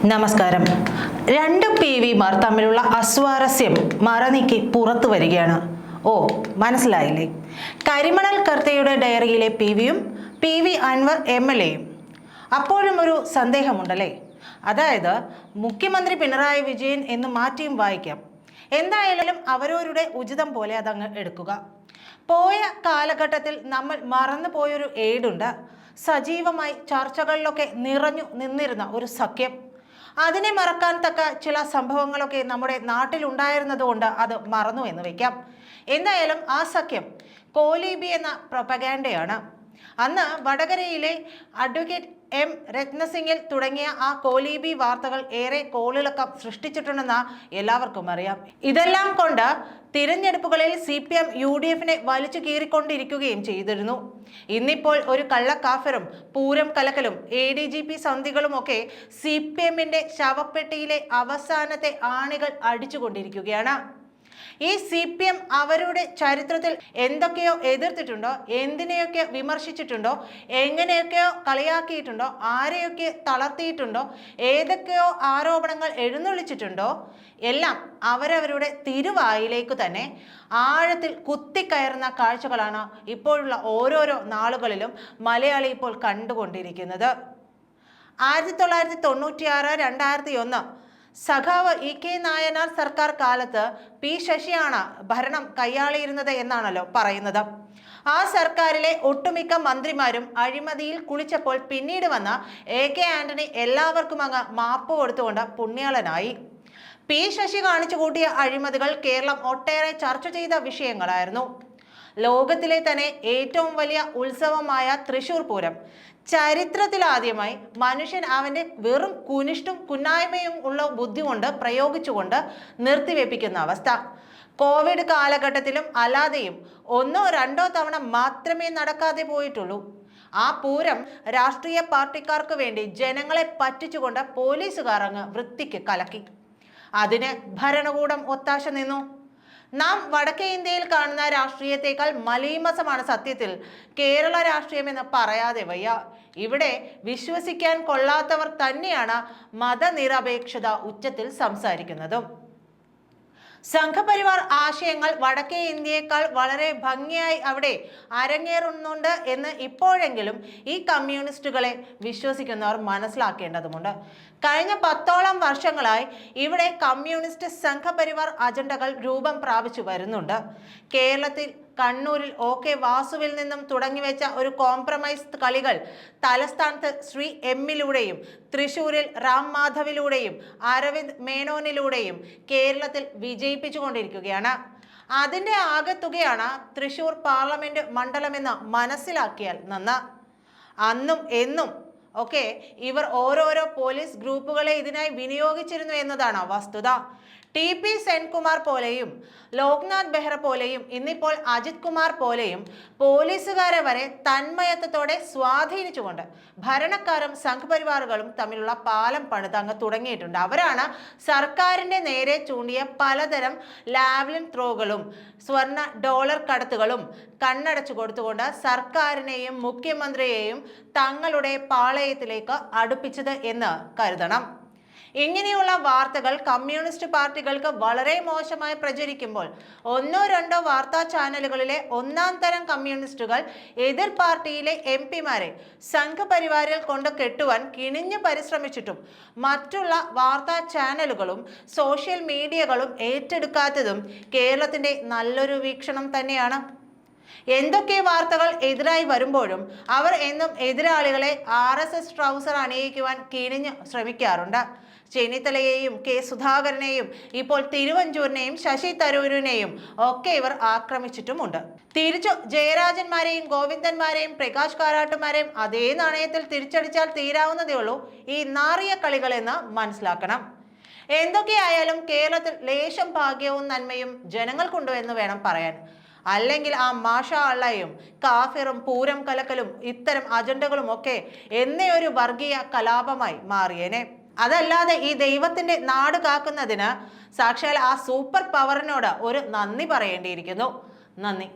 നമസ്കാരം. രണ്ട് PV-മാർ തമ്മിലുള്ള അസ്വാരസ്യം മറനീക്കി പുറത്തു വരികയാണ്. മനസ്സിലായില്ലേ? കരിമണൽ കർത്തയുടെ ഡയറിയിലെ PV-യും PV അൻവർ MLA-യും. അപ്പോഴും ഒരു സന്ദേഹമുണ്ടല്ലേ? അതായത് മുഖ്യമന്ത്രി പിണറായി വിജയൻ എന്ന് മാറ്റിയും വായിക്കാം. എന്തായാലും അവരവരുടെ ഉചിതം പോലെ അതങ്ങ് എടുക്കുക. പോയ കാലഘട്ടത്തിൽ നമ്മൾ മറന്നു പോയൊരു ഏടുണ്ട്. സജീവമായി ചർച്ചകളിലൊക്കെ നിറഞ്ഞു നിന്നിരുന്ന ഒരു സഖ്യം. അതിനെ മറക്കാൻ തക്ക ചില സംഭവങ്ങളൊക്കെ നമ്മുടെ നാട്ടിലുണ്ടായിരുന്നത് കൊണ്ട് അത് മറന്നു എന്ന് വയ്ക്കാം. എന്തായാലും ആ സഖ്യം കോലീബി എന്ന പ്രൊപ്പഗാൻഡയാണ്. അന്ന് വടകരയിലെ അഡ്വക്കേറ്റ് M രത്നസിംഗിൽ തുടങ്ങിയ ആ കോലീബി വാർത്തകൾ ഏറെ കോളിളക്കം സൃഷ്ടിച്ചിട്ടുണ്ടെന്ന് എല്ലാവർക്കും അറിയാം. ഇതെല്ലാം കൊണ്ട് തിരഞ്ഞെടുപ്പുകളിൽ CPM UDF-നെ വലിച്ചു കീറിക്കൊണ്ടിരിക്കുകയും ചെയ്തിരുന്നു. ഇന്നിപ്പോൾ ഒരു കള്ളക്കാഫറും പൂരം കലക്കലും ADGP സന്ധികളുമൊക്കെ CPM-ന്റെ ശവപ്പെട്ടിയിലെ അവസാനത്തെ ആണികൾ അടിച്ചുകൊണ്ടിരിക്കുകയാണ്. ഈ CPM അവരുടെ ചരിത്രത്തിൽ എന്തൊക്കെയോ എതിർത്തിട്ടുണ്ടോ, എന്തിനെയൊക്കെ വിമർശിച്ചിട്ടുണ്ടോ, എങ്ങനെയൊക്കെയോ കളിയാക്കിയിട്ടുണ്ടോ, ആരെയൊക്കെ തളർത്തിയിട്ടുണ്ടോ, ഏതൊക്കെയോ ആരോപണങ്ങൾ എഴുന്നള്ളിച്ചിട്ടുണ്ടോ, എല്ലാം അവരവരുടെ തിരുവായിലേക്ക് തന്നെ ആഴത്തിൽ കുത്തിക്കയറുന്ന കാഴ്ചകളാണ് ഇപ്പോഴുള്ള ഓരോരോ നാളുകളിലും മലയാളി ഇപ്പോൾ കണ്ടുകൊണ്ടിരിക്കുന്നത്. 1996, 2001 സഖാവ് EK നായനാർ സർക്കാർ കാലത്ത് P ശശിയാണ് ഭരണം കൈയാളിയിരുന്നത് എന്നാണല്ലോ പറയുന്നത്. ആ സർക്കാരിലെ ഒട്ടുമിക്ക മന്ത്രിമാരും അഴിമതിയിൽ കുളിച്ചപ്പോൾ പിന്നീട് വന്ന AK ആന്റണി എല്ലാവർക്കും അങ്ങ് മാപ്പ് കൊടുത്തുകൊണ്ട് പുണ്യാളനായി. P ശശി കാണിച്ചു കൂട്ടിയ അഴിമതികൾ കേരളം ഒട്ടേറെ ചർച്ച ചെയ്ത വിഷയങ്ങളായിരുന്നു. ലോകത്തിലെ തന്നെ ഏറ്റവും വലിയ ഉത്സവമായ തൃശ്ശൂർ പൂരം ചരിത്രത്തിലാദ്യമായി മനുഷ്യൻ അവൻ്റെ വെറും കുനിഷ്ടും കുന്നായ്മയും ഉള്ള ബുദ്ധി കൊണ്ട് പ്രയോഗിച്ചുകൊണ്ട് നിർത്തിവെപ്പിക്കുന്ന അവസ്ഥ. കോവിഡ് കാലഘട്ടത്തിലും അല്ലാതെയും 1 or 2 തവണ മാത്രമേ നടക്കാതെ പോയിട്ടുള്ളൂ. ആ പൂരം രാഷ്ട്രീയ പാർട്ടിക്കാർക്ക് വേണ്ടി ജനങ്ങളെ പറ്റിച്ചുകൊണ്ട് പോലീസുകാർ അങ്ങ് വൃത്തിക്ക് കലക്കി. അതിന് ഭരണകൂടം ഒത്താശ നിന്നു. നാം വടക്കേ ഇന്ത്യയിൽ കാണുന്ന രാഷ്ട്രീയത്തെക്കാൾ മലീമസമാണ് സത്യത്തിൽ കേരള രാഷ്ട്രീയമെന്ന് പറയാതെ വയ്യ. ഇവിടെ വിശ്വസിക്കാൻ കൊള്ളാത്തവർ തന്നെയാണ് മതനിരപേക്ഷത ഉച്ചത്തിൽ സംസാരിക്കുന്നതും. സംഘപരിവാർ ആശയങ്ങൾ വടക്കേ ഇന്ത്യയേക്കാൾ വളരെ ഭംഗിയായി അവിടെ അരങ്ങേറുന്നുണ്ട് എന്ന് ഇപ്പോഴെങ്കിലും ഈ കമ്മ്യൂണിസ്റ്റുകളെ വിശ്വസിക്കുന്നവർ മനസ്സിലാക്കേണ്ടതുണ്ട്. കഴിഞ്ഞ 10ഓളം വർഷങ്ങളായി ഇവിടെ കമ്മ്യൂണിസ്റ്റ് സംഘപരിവാർ അജണ്ടകൾ രൂപം പ്രാപിച്ചു വരുന്നുണ്ട്. കേരളത്തിൽ കണ്ണൂരിൽ OK വാസുവിൽ നിന്നും തുടങ്ങിവെച്ച ഒരു കോംപ്രമൈസ് കളികൾ തലസ്ഥാനത്ത് ശ്രീ M-ലൂടെയും തൃശ്ശൂരിൽ റാം മാധവിലൂടെയും അരവിന്ദ് മേനോനിലൂടെയും കേരളത്തിൽ വിജയിപ്പിച്ചുകൊണ്ടിരിക്കുകയാണ്. അതിൻ്റെ ആകെത്തുകയാണ് തൃശ്ശൂർ പാർലമെന്റ് മണ്ഡലമെന്ന് മനസ്സിലാക്കിയാൽ നന്ന്. അന്നും എന്നും ഇവർ ഓരോരോ പോലീസ് ഗ്രൂപ്പുകളെ ഇതിനായി വിനിയോഗിച്ചിരുന്നു എന്നതാണ് വസ്തുത. TP സെൻകുമാർ പോലെയും ലോക്നാഥ് ബെഹ്റ പോലെയും ഇന്നിപ്പോൾ അജിത് കുമാർ പോലെയും പോലീസുകാരെ വരെ തന്മയത്വത്തോടെ സ്വാധീനിച്ചുകൊണ്ട് ഭരണക്കാരും സംഘപരിവാറുകളും തമ്മിലുള്ള പാലം പണിതങ്ങ് തുടങ്ങിയിട്ടുണ്ട്. അവരാണ് സർക്കാരിൻ്റെ നേരെ ചൂണ്ടിയ പലതരം ലാവ്ലിൻ ത്രോകളും സ്വർണ്ണ ഡോളർ കടത്തുകളും കണ്ണടച്ചു കൊടുത്തുകൊണ്ട് സർക്കാരിനെയും മുഖ്യമന്ത്രിയെയും തങ്ങളുടെ പാളയത്തിലേക്ക് അടുപ്പിച്ചത് എന്ന് കരുതണം. ഇങ്ങനെയുള്ള വാർത്തകൾ കമ്മ്യൂണിസ്റ്റ് പാർട്ടികൾക്ക് വളരെ മോശമായി പ്രചരിക്കുമ്പോൾ 1 or 2 വാർത്താ ചാനലുകളിലെ ഒന്നാം തരം കമ്മ്യൂണിസ്റ്റുകൾ എതിർ പാർട്ടിയിലെ MP-മാരെ സംഘപരിവാരിൽ കൊണ്ട് കെട്ടുവാൻ കിണിഞ്ഞു പരിശ്രമിച്ചിട്ടും മറ്റുള്ള വാർത്താ ചാനലുകളും സോഷ്യൽ മീഡിയകളും ഏറ്റെടുക്കാത്തതും കേരളത്തിൻ്റെ നല്ലൊരു വീക്ഷണം തന്നെയാണ്. എന്തൊക്കെ വാർത്തകൾ എതിരായി വരുമ്പോഴും അവർ എന്നും എതിരാളികളെ RSS ട്രൗസർ അണിയിക്കുവാൻ കിണിഞ്ഞ് ശ്രമിക്കാറുണ്ട്. ചെന്നിത്തലയെയും K സുധാകരനെയും ഇപ്പോൾ തിരുവഞ്ചൂരിനെയും ശശി തരൂരിനെയും ഒക്കെ ഇവർ ആക്രമിച്ചിട്ടുമുണ്ട്. തിരിച്ചു ജയരാജന്മാരെയും ഗോവിന്ദന്മാരെയും പ്രകാശ് കാരാട്ടുമാരെയും അതേ നാണയത്തിൽ തിരിച്ചടിച്ചാൽ തീരാവുന്നതേ ഉള്ളൂ ഈ നാറിയ കളികളെന്ന് മനസ്സിലാക്കണം. എന്തൊക്കെയായാലും കേരളത്തിൽ ലേശം ഭാഗ്യവും നന്മയും ജനങ്ങൾക്കുണ്ടോ എന്ന് വേണം പറയാൻ. അല്ലെങ്കിൽ ആ മാഷാ അള്ളയും കാഫിറും പൂരം കലക്കലും ഇത്തരം അജണ്ടകളും ഒക്കെ എന്നേ ഒരു വർഗീയ കലാപമായി മാറിയേനെ. അതല്ലാതെ ഈ ദൈവത്തിന്റെ നാട് കാക്കുന്നതിന് സാക്ഷാൽ ആ സൂപ്പർ പവറിനോട് ഒരു നന്ദി പറയേണ്ടിയിരിക്കുന്നു. നന്ദി.